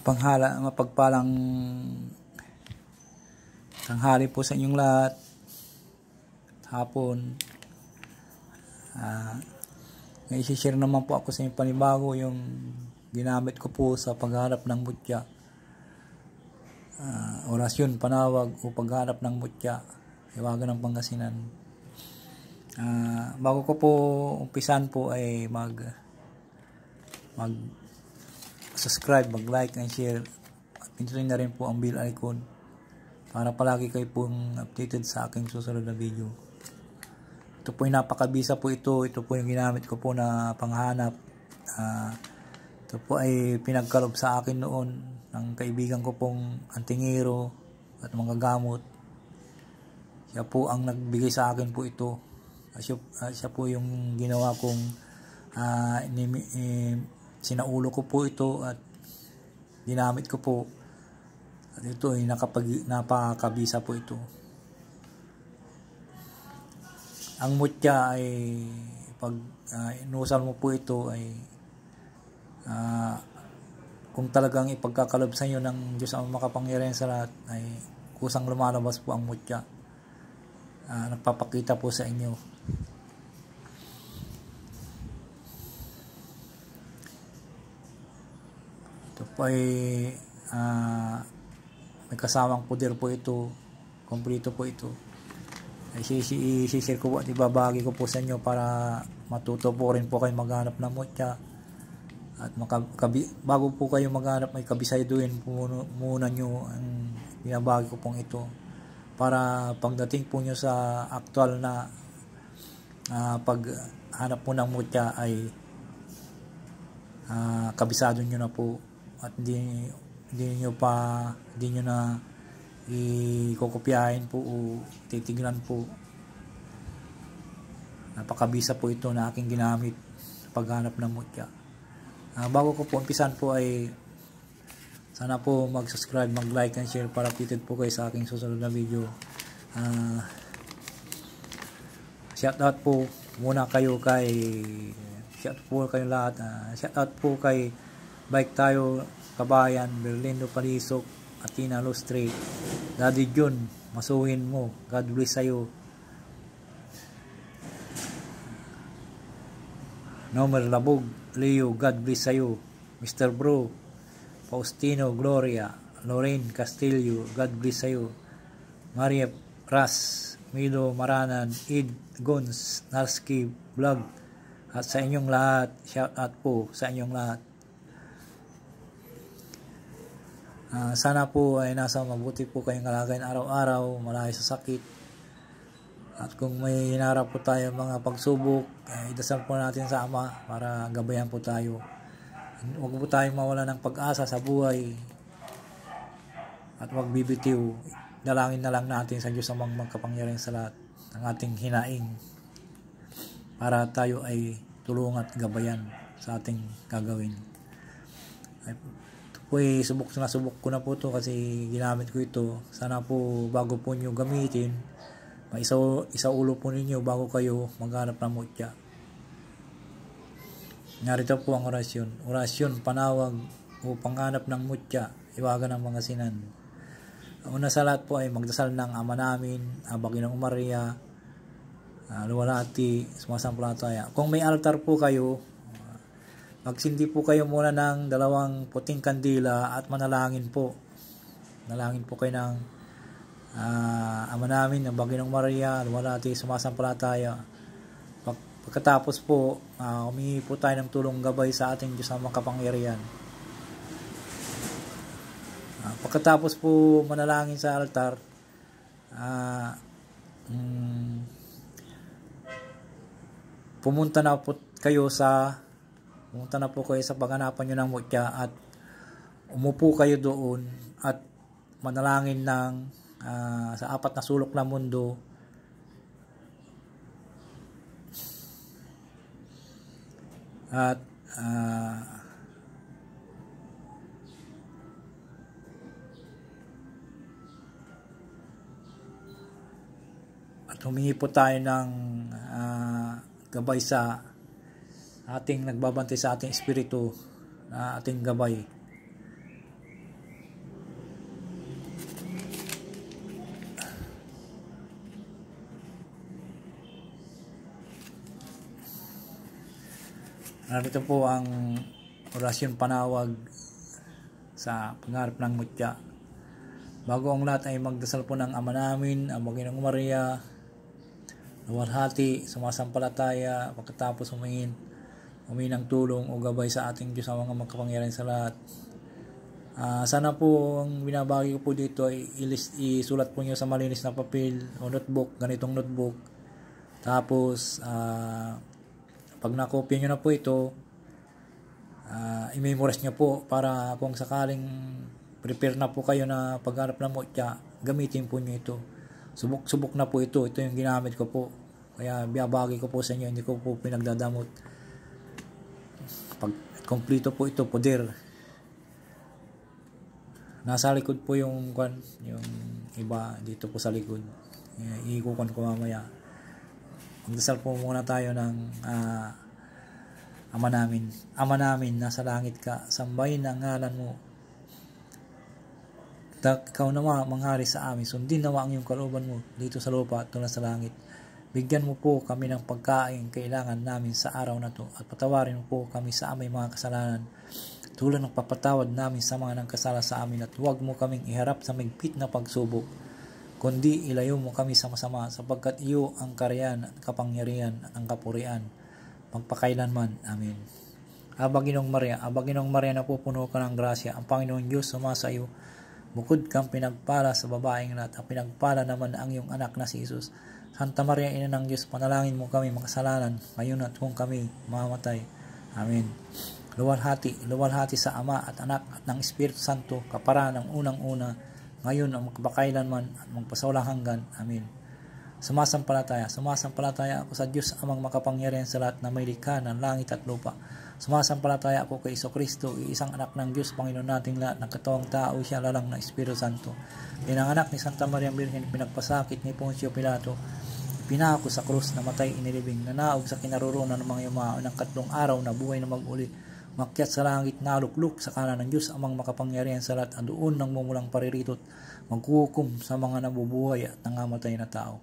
Mapagpalang tanghali po sa inyong lahat, hapon. May isi-share naman po ako sa inyong panibago yung ginamit ko po sa paghanap ng mutya. Orasyon, panawag o paghanap ng mutya, Hiwaga ng Pangasinan. Bago ko po umpisan po ay mag-subscribe, mag-like and share, at pindutin na rin po ang bell icon para palagi kayo pong updated sa aking susunod na video. Ito po yung napakabisa po ito po yung ginamit ko po na panghanap. Ito po ay pinagkalob sa akin noon ng kaibigan ko pong antingero at mga gamot. Siya po ang nagbigay sa akin po ito. Siya po yung ginawa kong sinaulo ko po ito at ginamit ko po. At ito ay napakabisa po ito. Ang mutya ay pag inusal mo po ito ay kung talagang ipagkakalob sa inyo ng Diyos ang makapangyarihan sa lahat ay kusang lumalabas po ang mutya. Nagpapakita po sa inyo. Ito po ay may kasamang puder po ito, kompleto po ito. I-share ko po at ibabagi ko po sa inyo para matuto po rin po kayo maghanap ng mutya. At bago po kayo maghanap, may kabisaduhin po muna nyo ang binabagi ko pong ito. Para pagdating po nyo sa aktual na paghanap po ng mutya ay kabisado nyo na po at hindi nyo na ikokopyahin po o titignan po. Napakabisa po ito na aking ginamit sa paghanap ng mutya. Bago ko po umpisan po ay sana po mag-subscribe, mag-like and share para updated po kayo sa aking susunod na video. Shoutout po muna kayo lahat. Shoutout po kay Bike Tayo Kabayan, Berlindo Palisok, Atina Lustre, Daddy Jun, masuhin mo, God bless sa'yo. Nomer Labog, Leo, God bless sa'yo. Mr. Bro, Faustino Gloria, Lorraine Castillo, God bless sa'yo. Maria Ras, Milo Maranan, Id Gons, Narski Vlog, at sa inyong lahat, shout out po sa inyong lahat. Sana po ay nasa mabuti po kayong kalagayan araw-araw, malayo sa sakit. At kung may hinarap po tayo mga pagsubok, idasal po natin sa Ama para gabayan po tayo. Huwag po tayong mawala ng pag-asa sa buhay at huwag bibitiw. Dalangin na lang natin sa Diyos ang magkapangyarihan sa lahat ng ating hinaing para tayo ay tulungan at gabayan sa ating gagawin. Ito po ay subok ko na po ito kasi ginamit ko ito. Sana po bago po nyo gamitin, isaulo po ninyo bago kayo maghanap ng mutya. Narito po ang orasyon. Orasyon, panawag o panghanap ng mutya, Hiwaga ng Pangasinan. Una sa lahat po ay magdasal ng Ama namin, Ginong Maria, luwalhati, sumasampalataya. Kung may altar po kayo, magsindi po kayo muna ng 2 puting kandila at manalangin po. Nalangin po kayo ng Ama namin, Ginong Maria, luwalhati, sumasampalataya. Pagkatapos po, humingi po tayo ng tulong gabay sa ating Diyos na makapangyarihan. Pagkatapos po manalangin sa altar, pumunta na po kayo sa paghanapan nyo ng mutya at umupo kayo doon at manalangin sa 4 na sulok ng mundo. At humingi po tayo ng gabay sa ating nagbabantay sa ating espiritu na ating gabay. Narito po ang orasyon panawag sa pangarap ng mutya. Bago ang lahat ay magdasal po ng Ama namin, ang Panginoong Maria, luwalhati, sumasampalataya, pagkatapos humingi ng tulong o gabay sa ating Diyos ang mga makapangyarihan sa lahat. Sana po ang binabagi ko po dito ay isulat po nyo sa malinis na papel o notebook, ganitong notebook. Tapos, pag nakopya nyo na po ito, i-memorize nyo po para kung sakaling prepare na po kayo na pagharap ng mutya, gamitin po nyo ito. Subok na po ito. Ito yung ginamit ko po. Kaya binabagi ko po sa inyo, hindi ko po pinagdadamot. Pag kompleto po ito, poder. Nasa likod po yung iba dito po sa likod. Iikukan ko mamaya. Magdasal po muna tayo ng Ama namin. Ama namin, nasa langit ka, sambahin ang ngalan mo. Ikaw nawa manghari sa amin, sundin nawa ang iyong kalooban mo dito sa lupa at tulad sa langit. Bigyan mo po kami ng pagkain kailangan namin sa araw na to at patawarin mo po kami sa aming mga kasalanan tulad ng papatawad namin sa mga nagkasala sa amin at huwag mo kaming iharap sa mahigpit na pagsubok kundi ilayo mo kami sa masama sapagkat iyo ang karyan at kapangyarihan at ang kapurian magpakailanman. Amen. Ginong Maria, napupuno ka ng grasya, ang Panginoon Diyos sumasa iyo. Bukod kang pinagpala sa babaeng lahat, ang pinagpala naman ang iyong anak na si Jesus. Santa Maria, Ina ng Diyos, panalangin mo kami makasalanan, ngayon at kung kami mamatay. Amen. Luwalhati sa Ama at Anak at ng Espiritu Santo, kapara ng unang-una, ngayon ang magpakailanman at magpasawalang hanggan. Amen. Sumasampalataya ako sa Diyos amang makapangyarihan sa lahat na may likha ng langit at lupa. Sumasampalataya ako kay Jesucristo, isang anak ng Diyos, Panginoon nating lahat, ng katawang tao, siya lalang na Espiritu Santo. Pinanganak ni Santa Maria Virgen, pinagpasakit ni Poncio Pilato, pinako sa krus, namatay inilibing, nanaog sa kinaroroonan ng mga yumao, ng 3 araw na buhay na mag-uli, makyat sa langit, nalukluk sa kanan ng Diyos amang makapangyarihan sa lahat, at doon nang mumulang pariritot, maghuhukom sa mga nabubuhay at nangamatay na tao.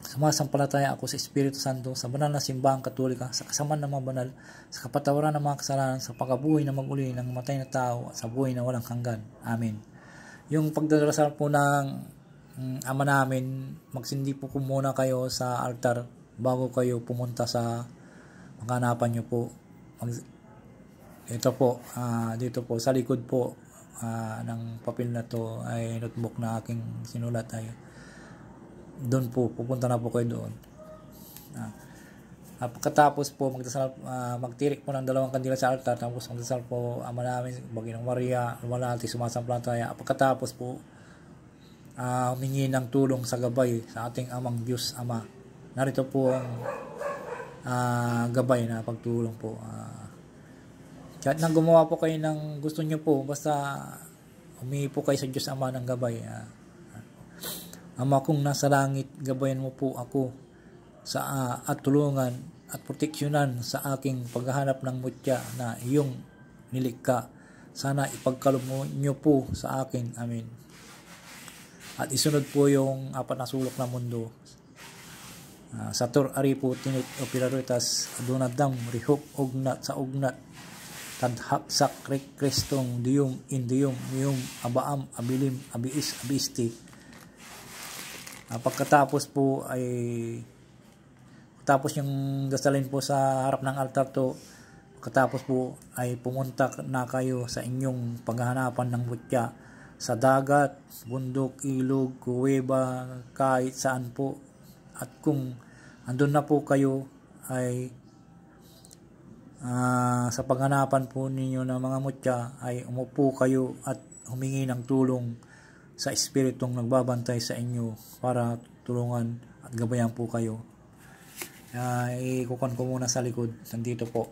Sumasampalataya ako sa Espiritu Santo, sa banal na simbahang katolika, sa kasamaan ng mga banal, sa kapatawaran ng mga kasalanan, sa pagkabuhay na mag-uli ng matay na tao, at sa buhay na walang hanggan. Amen. Yung pagdarasal po ng Ama namin, magsindi po muna kayo sa altar bago kayo pumunta sa makahanapan nyo po. Ito po, dito po, sa likod po ng papel na to ay notebook na aking sinulat ay doon po, pupunta na po kayo doon. Pagkatapos po magtirik po ng 2 kandila sa altar, tapos magdasal po Ama namin, Ginong Maria, luwalhati, sumasampalataya. Pagkatapos po humingi ng tulong sa gabay sa ating amang Diyos Ama. Narito po ang gabay na pagtulong po. Kahit nang gumawa po kayo ng gusto nyo po, basta humingi po kayo sa Diyos Ama ng gabay. Ama kong nasa langit, gabayan mo po ako at tulungan at proteksyonan sa aking paghahanap ng mutya na iyong nilikha. Sana ipagkaloob niyo po sa akin. Amen. At isunod po yung 4 na sulok ng mundo. Sator aripo tinit o pilaritas adunadam rihop ugnat sa ugnat tadhap sak kristong diyum indiyum niyum abaam abilim abiis abisti. Pagkatapos po ay tapos yung dasalin po sa harap ng altar to, pagkatapos po ay pumunta na kayo sa inyong paghahanapan ng mutya sa dagat, bundok, ilog, kuweba, kahit saan po. At kung andun na po kayo ay sa paghanapan po ninyo ng mga mutya ay umupo kayo at humingi ng tulong sa Espiritong nagbabantay sa inyo para tulungan at gabayan po kayo. Ikukan ko muna sa likod. Nandito po.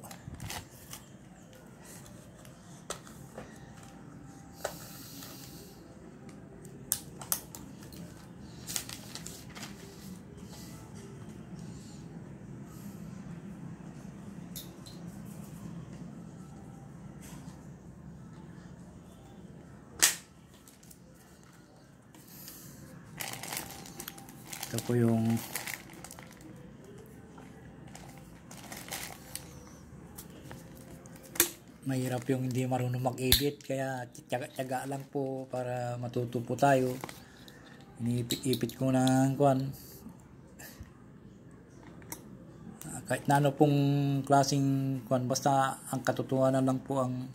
Ito po yung mahirap yung hindi marunong mag-edit, kaya tiyaga lang po para matuto po tayo. Iniipit-ipit ko ng kwan. Kahit na ano pong klaseng kwan, basta ang katotohanan lang po ang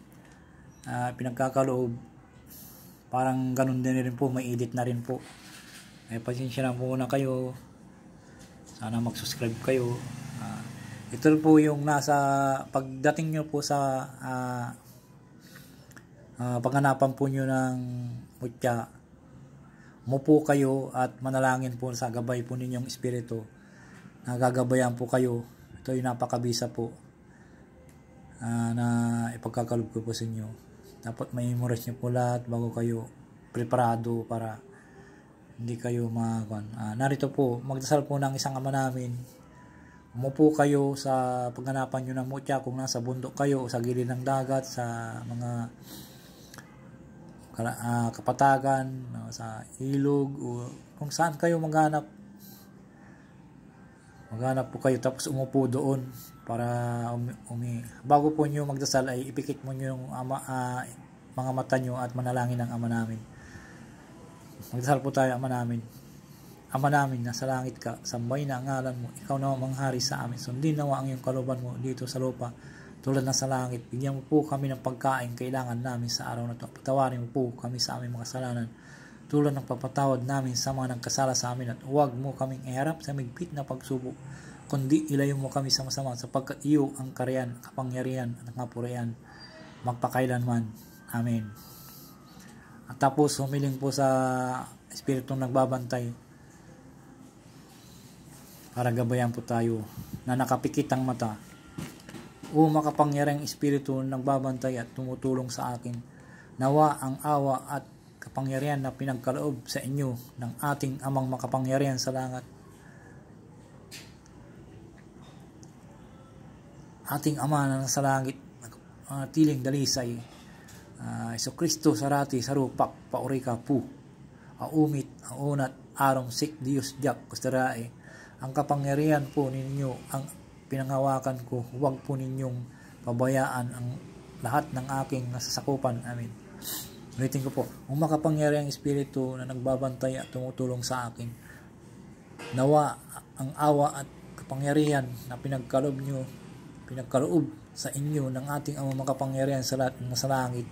pinagkakaloob. Parang ganun din rin po, may edit na rin po. Pasensya na po na kayo. Sana mag-subscribe kayo. Ito po yung nasa pagdating nyo po sa paghanapan po nyo ng mutya. Umupo kayo at manalangin po sa gabay po ninyong espiritu. Nagagabayan po kayo. Ito yung napakabisa po na ipagkakalob ko po sa inyo. Dapat may memorize nyo po lahat bago kayo preparado para hindi kayo narito po, magdasal po ng isang Ama namin. Umupo kayo sa paghanapan nyo ng mutya, kung nasa bundok kayo, sa gilid ng dagat, sa mga kapatagan, sa ilog, o kung saan kayo maghanap po kayo, tapos umupo doon para bago po nyo magdasal ay ipikit mo nyo yung mga mata nyo at manalangin ng Ama namin. Magdasal po tayo. Ama namin, nasa langit ka, sambay na ang ngalan mo, ikaw na manghari sa amin, sundin nawa ang iyong kalooban mo dito sa lupa tulad na sa langit. Bigyan mo po kami ng pagkain kailangan namin sa araw na ito. Patawarin mo po kami sa aming mga kasalanan tulad ng papatawad namin sa mga nagkasala sa amin, at huwag mo kaming iharap sa migpit na pagsubok, kundi ilayo mo kami sa masama, sapagkat iyo ang kariyan, kapangyarihan at kapurihan magpakailanman. Amen. At tapos humiling po sa espiritong nagbabantay para gabayan po tayo na nakapikit ang mata. O makapangyarihang espiritu nagbabantay at tumutulong sa akin, nawa ang awa at kapangyarihan na pinagkaloob sa inyo ng ating Amang makapangyarihan sa langit, ating Ama na nasa langit, tiling dalisay, Iso Kristo sarati sarupak paurika pu, aumit aunat arong sik Dios jak kustarae, ang kapangyarihan po ninyo ang pinangawakan ko, huwag po ninyong pabayaan ang lahat ng aking nasasakupan. Amen. Ulitin ko po, ang makapangyarihang espiritu na nagbabantay at tumutulong sa akin, nawa ang awa at kapangyarihan na pinagkaloob sa inyo ng ating Ama makapangyarihan sa lahat ng nasa langit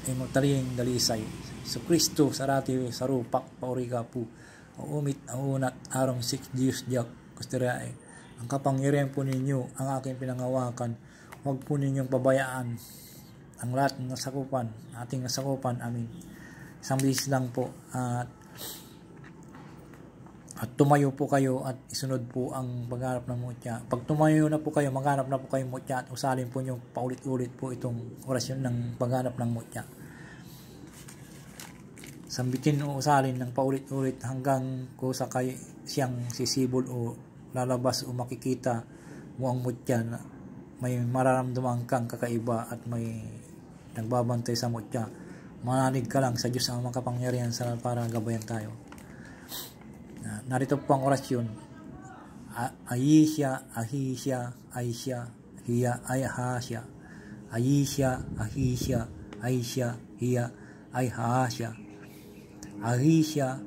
ay magtaling dalisay. So Kristo sarati sarupak pauriga pu, umit aunat arong sik Dios jak kustirae, ang kapangyarihan po ninyo ang aking pinangawakan, huwag po ninyong pabayaan ang lahat ng nasakupan, ating nasakupan. Amin. Isang bisis lang po at tumayo po kayo at isunod po ang paghanap ng mutya. Pag tumayo na po kayo, maghanap na po kayo mutya at usalin po nyo paulit-ulit po itong orasyon ng paghanap ng mutya. Sambitin o usalin ng paulit-ulit hanggang kusa kayo siyang sisibol o lalabas o makikita mo ang mutya na may mararamdaman kang kakaiba at may nagbabantay sa mutya. Mananig ka lang sa Diyos ang makapangyarihan sa para gabayan tayo. Narito po ang orasyon. Ayisya, ahisya, aisya, hiya, ayahasya. Ayisya, ahisya, aisya, hiya, ayahasya. Ahisya,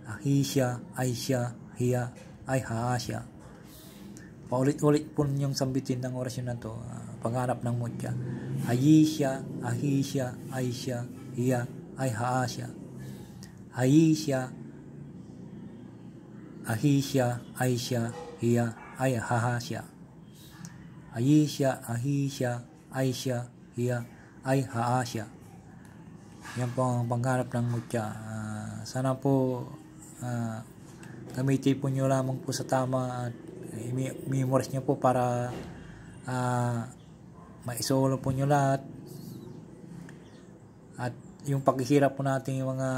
ahisya, aisya, hiya, ayahasya. Paulit-ulit po ninyong sambitin ng orasyon na to, paghanap ng mutya. Ayisya, ahisya, aisya, hiya, ayahasya. Ayisya, ahisya, aisya, hiya, ayahasya. Ayisya, ahisya, aisya, hiya, ayahasya. Yan po ang paghanap ng mutya. Sana po gamitin po nyo lamang po sa tama at memorize nyo po para maisolo po nyo lahat. At yung paghihirap po natin, yung mga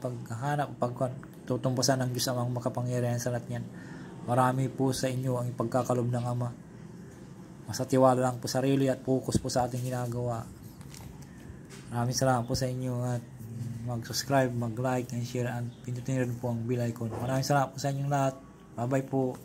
paghahanap, pagtutumbasan ng Diyos ang makapangyarihan sa lahat yan. Marami po sa inyo ang ipagkakalob ng Ama. Masatiwala lang po sarili at focus po sa ating ginagawa. Maraming salamat po sa inyo at mag-subscribe, mag-like and share, and pindutin rin po ang bell icon. Maraming salamat po sa inyong lahat. Bye bye po.